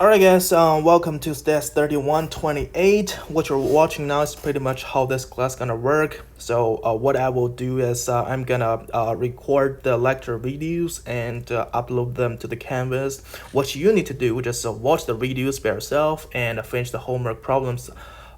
Alright guys, welcome to stats 3128. What you're watching now is pretty much how this class gonna work. So what I will do is I'm gonna record the lecture videos and upload them to the Canvas. What you need to do is just watch the videos by yourself and finish the homework problems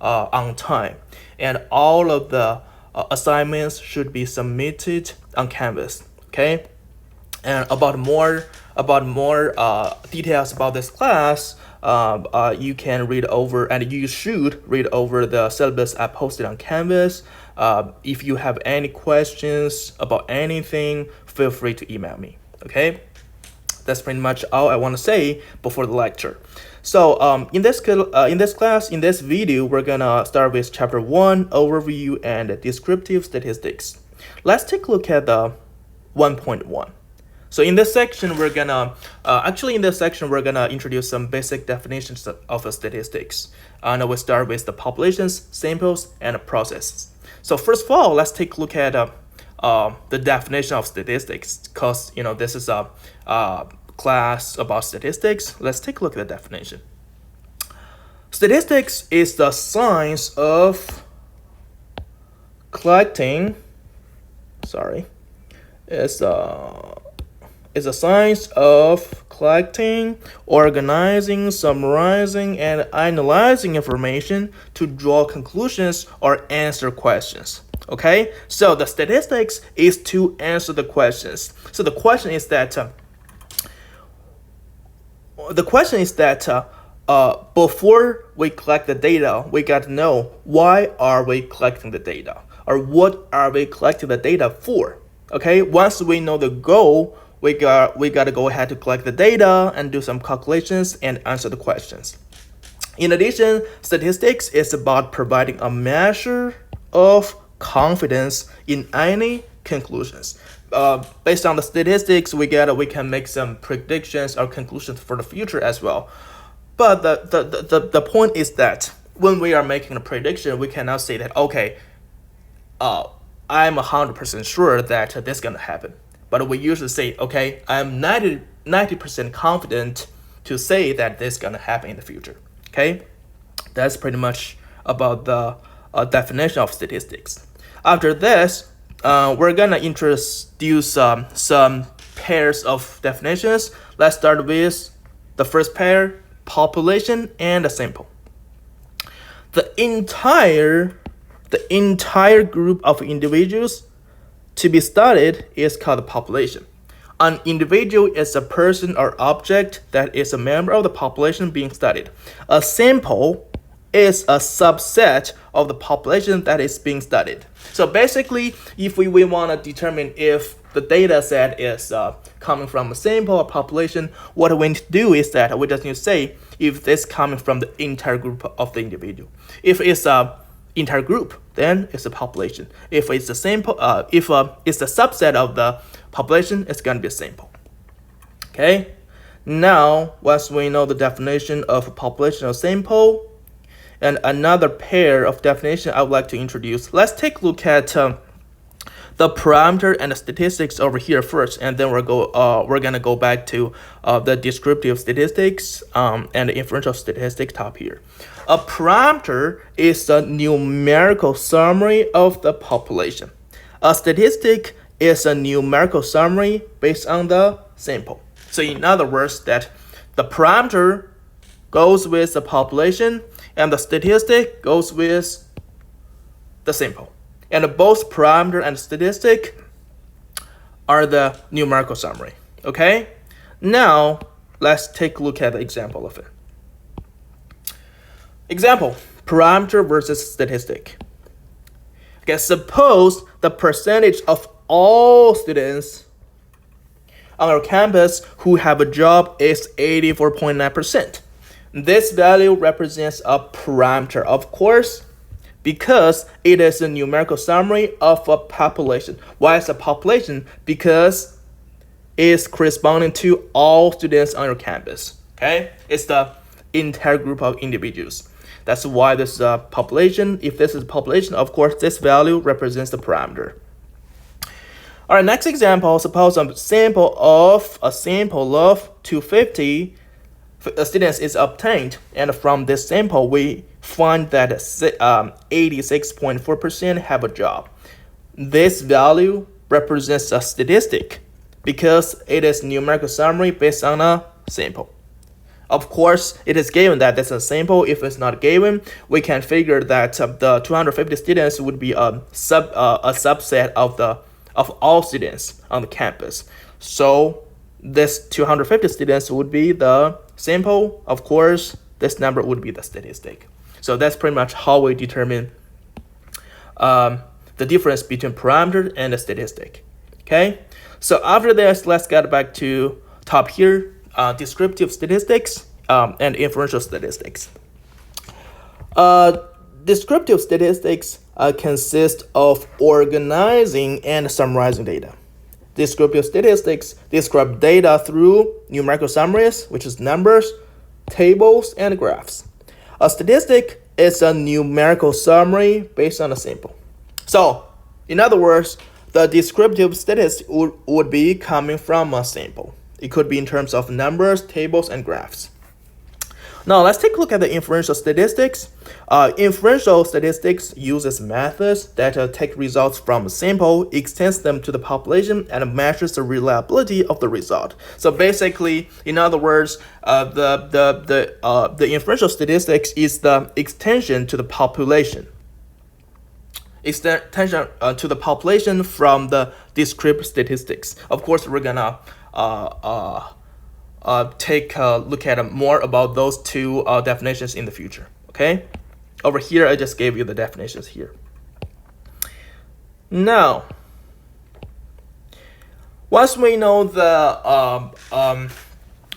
on time. And all of the assignments should be submitted on Canvas, okay? And about more details about this class, you can read over and you should read over the syllabus I posted on Canvas. If you have any questions about anything, feel free to email me. Okay, that's pretty much all I want to say before the lecture. So in this class, in this video, we're gonna start with chapter 1, overview and descriptive statistics. Let's take a look at the 1.1. So in this section, we're gonna introduce some basic definitions of statistics. And we'll start with the populations, samples, and processes. So first of all, let's take a look at the definition of statistics, because this is a class about statistics. Let's take a look at the definition. Statistics is the science of collecting. It's a science of collecting, organizing, summarizing, and analyzing information to draw conclusions or answer questions. Okay, so the statistics is to answer the questions. So the question is that before we collect the data, we got to know why are we collecting the data, or what are we collecting the data for. Okay, once we know the goal, we got to go ahead to collect the data and do some calculations and answer the questions. In addition, statistics is about providing a measure of confidence in any conclusions. Based on the statistics we can make some predictions or conclusions for the future as well. But the point is that when we are making a prediction, we cannot say that, okay, I'm 100% sure that this is going to happen. But we usually say, okay, I'm 90% confident to say that this is going to happen in the future. Okay, that's pretty much about the definition of statistics. After this, we're going to introduce some pairs of definitions. Let's start with the first pair, population and a sample. The entire group of individuals to be studied is called a population. An individual is a person or object that is a member of the population being studied. A sample is a subset of the population that is being studied. So basically, if we want to determine if the data set is coming from a sample or population, what we need to do is that we just need to say if this is coming from the entire group of the individual. If it's a entire group, then it's a population. If it's a sample, if it's a subset of the population, it's going to be a sample. Okay. Now, once we know the definition of a population or sample, and another pair of definition I would like to introduce. Let's take a look at the parameter and the statistics over here first, and then we're gonna go back to the descriptive statistics and the inferential statistics top here. A parameter is a numerical summary of the population. A statistic is a numerical summary based on the sample. So in other words, that the parameter goes with the population and the statistic goes with the sample. And both parameter and statistic are the numerical summary. Okay? Now, let's take a look at the example of it. Example, parameter versus statistic. Okay, suppose the percentage of all students on our campus who have a job is 84.9%. This value represents a parameter, of course, because it is a numerical summary of a population. Why is a population? Because it's corresponding to all students on your campus. Okay, it's the entire group of individuals. That's why this is a population. If this is a population, of course, this value represents the parameter. All right, next example, suppose a sample of 250 students is obtained, and from this sample we find that 86.4% have a job. This value represents a statistic because it is numerical summary based on a sample. Of course, it is given that that's a sample. If it's not given, we can figure that the 250 students would be a subset of all students on the campus. So this 250 students would be the sample. Of course, this number would be the statistic. So that's pretty much how we determine the difference between parameter and the statistic. Okay. So after this, let's get back to top here. Descriptive statistics and inferential statistics. Descriptive statistics consist of organizing and summarizing data. Descriptive statistics describe data through numerical summaries, which is numbers, tables, and graphs. A statistic is a numerical summary based on a sample. So, in other words, the descriptive statistic would be coming from a sample. It could be in terms of numbers, tables, and graphs. Now, let's take a look at the inferential statistics. Inferential statistics uses methods that take results from a sample, extends them to the population, and measures the reliability of the result. So basically, in other words, the inferential statistics is the extension to the population. Extension to the population from the descriptive statistics. Of course, we're gonna take a look at more about those two definitions in the future. Okay, over here I just gave you the definitions here. Now, once we know the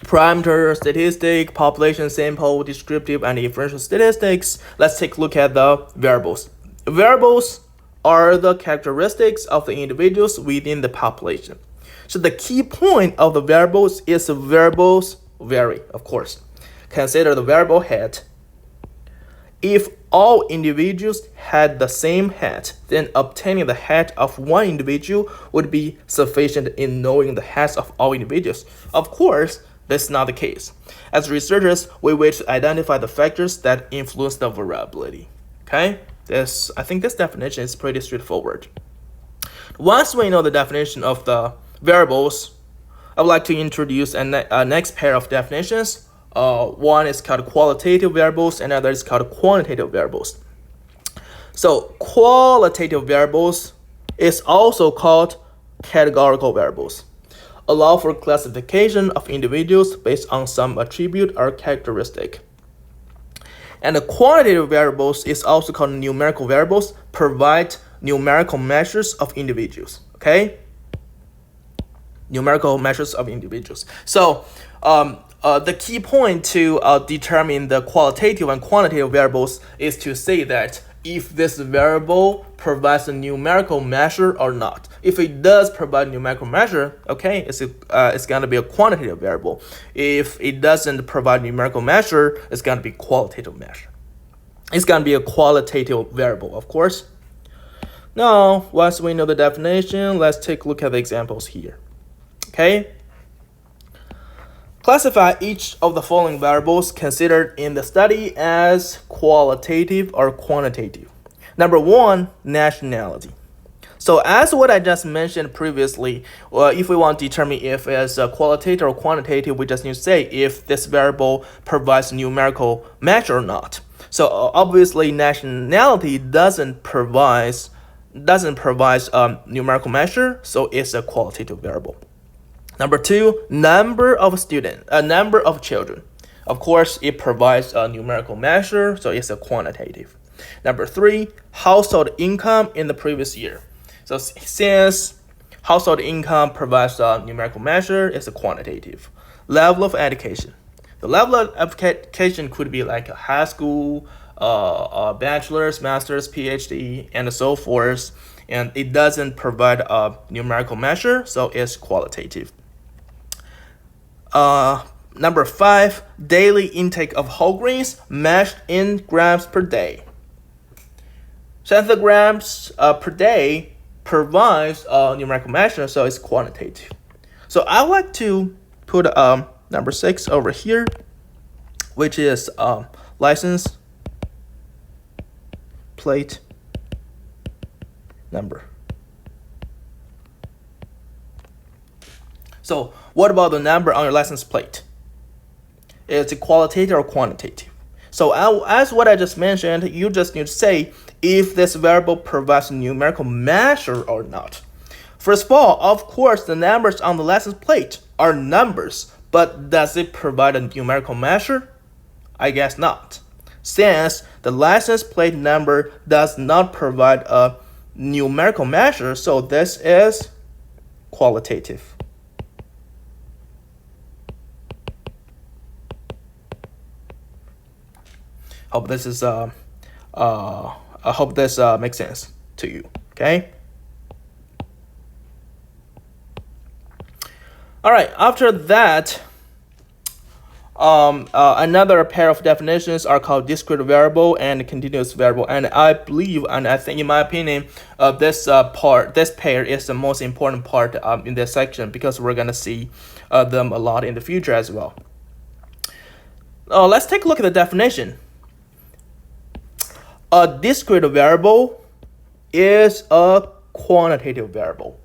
parameter, statistic, population, sample, descriptive, and inferential statistics, let's take a look at the variables. Variables are the characteristics of the individuals within the population. So the key point of the variables is the variables vary, of course. Consider the variable height. If all individuals had the same height, then obtaining the height of one individual would be sufficient in knowing the heights of all individuals. Of course, that's not the case. As researchers, we wish to identify the factors that influence the variability. Okay? I think this definition is pretty straightforward. Once we know the definition of the variables, I would like to introduce a next pair of definitions. One is called qualitative variables, and another is called quantitative variables. So qualitative variables is also called categorical variables. Allow for classification of individuals based on some attribute or characteristic. And the quantitative variables is also called numerical variables, provide numerical measures of individuals. Okay? Numerical measures of individuals. So the key point to determine the qualitative and quantitative variables is to say that if this variable provides a numerical measure or not. If it does provide a numerical measure, okay, it's going to be a quantitative variable. If it doesn't provide a numerical measure, it's going to be qualitative measure. It's going to be a qualitative variable, of course. Now, once we know the definition, let's take a look at the examples here. Okay? Classify each of the following variables considered in the study as qualitative or quantitative. Number one, nationality. So as what I just mentioned previously, if we want to determine if it's qualitative or quantitative, we just need to say if this variable provides numerical measure or not. So obviously nationality doesn't provide numerical measure, so it's a qualitative variable. Number two, number of children. Of course, it provides a numerical measure, so it's a quantitative. Number three, household income in the previous year. So since household income provides a numerical measure, it's a quantitative. Level of education. The level of education could be like a high school, a bachelor's, master's, PhD, and so forth. And it doesn't provide a numerical measure, so it's qualitative. Number five, daily intake of whole grains measured in grams per day. Since the grams per day provides a numerical measure, so it's quantitative. So I like to put number six over here. which is license plate number. So what about the number on your license plate? Is it qualitative or quantitative? So as what I just mentioned, you just need to say if this variable provides a numerical measure or not. First of all, of course, the numbers on the license plate are numbers, but does it provide a numerical measure? I guess not, since the license plate number does not provide a numerical measure, so this is qualitative. Hope this is I hope this makes sense to you. Okay. All right. After that, another pair of definitions are called discrete variable and continuous variable. And I believe, and I think, in my opinion, this pair is the most important part in this section, because we're gonna see them a lot in the future as well. Let's take a look at the definition. A discrete variable is a quantitative variable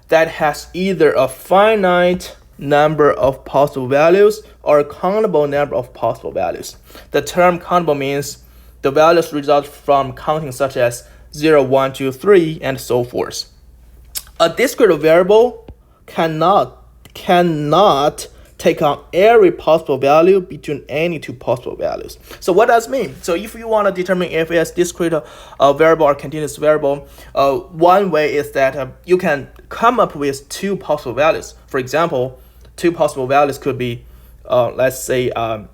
that has either a finite number of possible values or a countable number of possible values. The term countable means the values result from counting, such as 0, 1, 2, 3, and so forth. A discrete variable cannot take on every possible value between any two possible values. So what does it mean? So if you want to determine if it's discrete variable or continuous variable, one way is that you can come up with two possible values. For example, two possible values could be, let's say, 3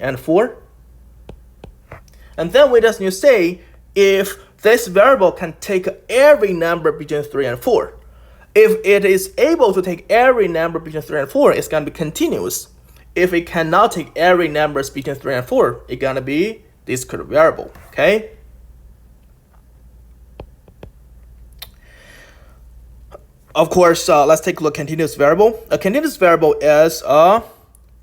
and 4. And then we just need to say if this variable can take every number between 3 and 4. If it is able to take every number between 3 and 4, it's going to be continuous. If it cannot take every numbers between 3 and 4, it's going to be discrete variable. Okay? Of course, let's take a look at continuous variable. A continuous variable is a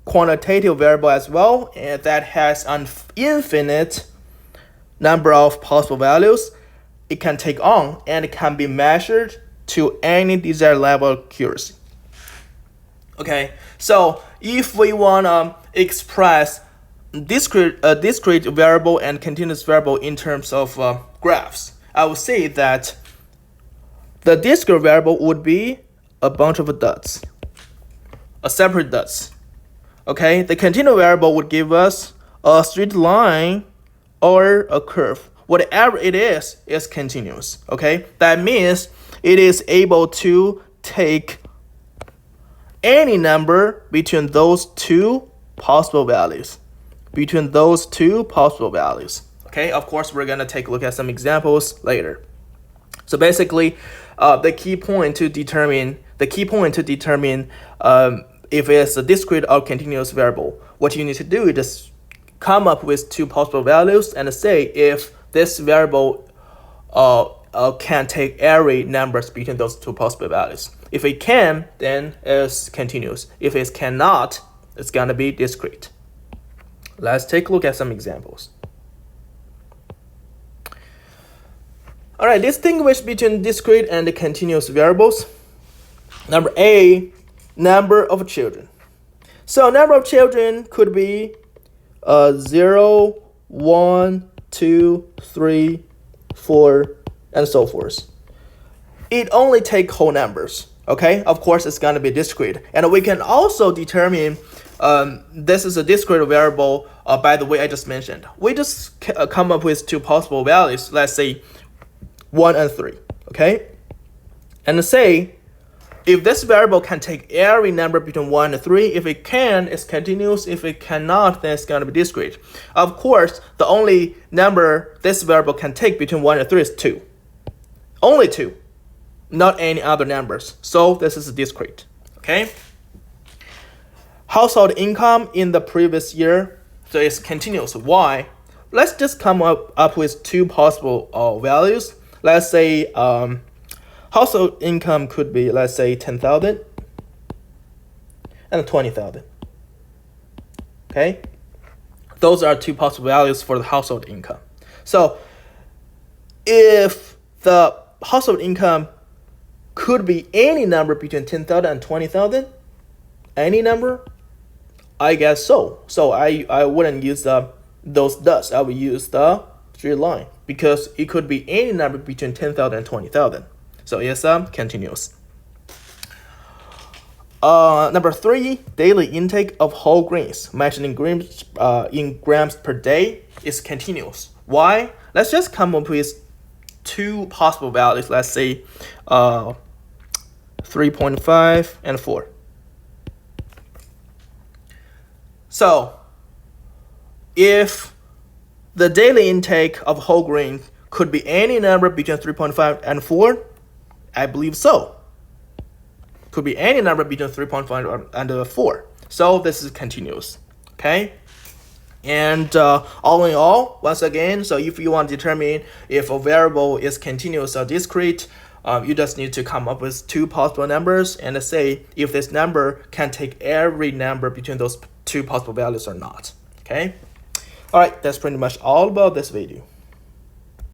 quantitative variable as well, and that has an infinite number of possible values it can take on, and it can be measured to any desired level of accuracy. Okay, so if we want to express discrete variable and continuous variable in terms of graphs, I would say that the discrete variable would be a bunch of dots, a separate dots. Okay, the continuous variable would give us a straight line or a curve. Whatever it is continuous. Okay, that means it is able to take any number between those two possible values. Okay, of course, we're gonna take a look at some examples later. So basically, the key point to determine if it's a discrete or continuous variable, what you need to do is just come up with two possible values and say if this variable can take every numbers between those two possible values. If it can, then it's continuous. If it cannot, it's gonna be discrete. Let's take a look at some examples. All right, distinguish between discrete and continuous variables. Number A, number of children. So number of children could be 0, 1, 2, 3, 4, and so forth. It only takes whole numbers. Okay, of course it's gonna be discrete, and we can also determine this is a discrete variable by the way I just mentioned. We just come up with two possible values. Let's say 1 and 3. Okay, and say if this variable can take every number between 1 and 3, if it can, it's continuous. If it cannot, then it's going to be discrete. Of course, the only number this variable can take between 1 and 3 is 2. Only 2, not any other numbers. So this is discrete. Okay. Household income in the previous year, so it's continuous. Why? Let's just come up with two possible values. Let's say household income could be, let's say, 10,000. and 20,000. Okay, those are two possible values for the household income. So if the household income could be any number between 10,000 and 20,000, any number, I guess so. So I wouldn't use those dots. I would use the straight line because it could be any number between 10,000 and 20,000. So it's continuous. Number 3, daily intake of whole grains measured in grams per day is continuous. Why? Let's just come up with two possible values. Let's say 3.5 and 4. So if the daily intake of whole grain could be any number between 3.5 and 4, I believe so. Could be any number between 3.5 and 4. So this is continuous. Okay? And all in all, once again, so if you want to determine if a variable is continuous or discrete, you just need to come up with two possible numbers and say if this number can take every number between those two possible values or not. Okay? All right, that's pretty much all about this video.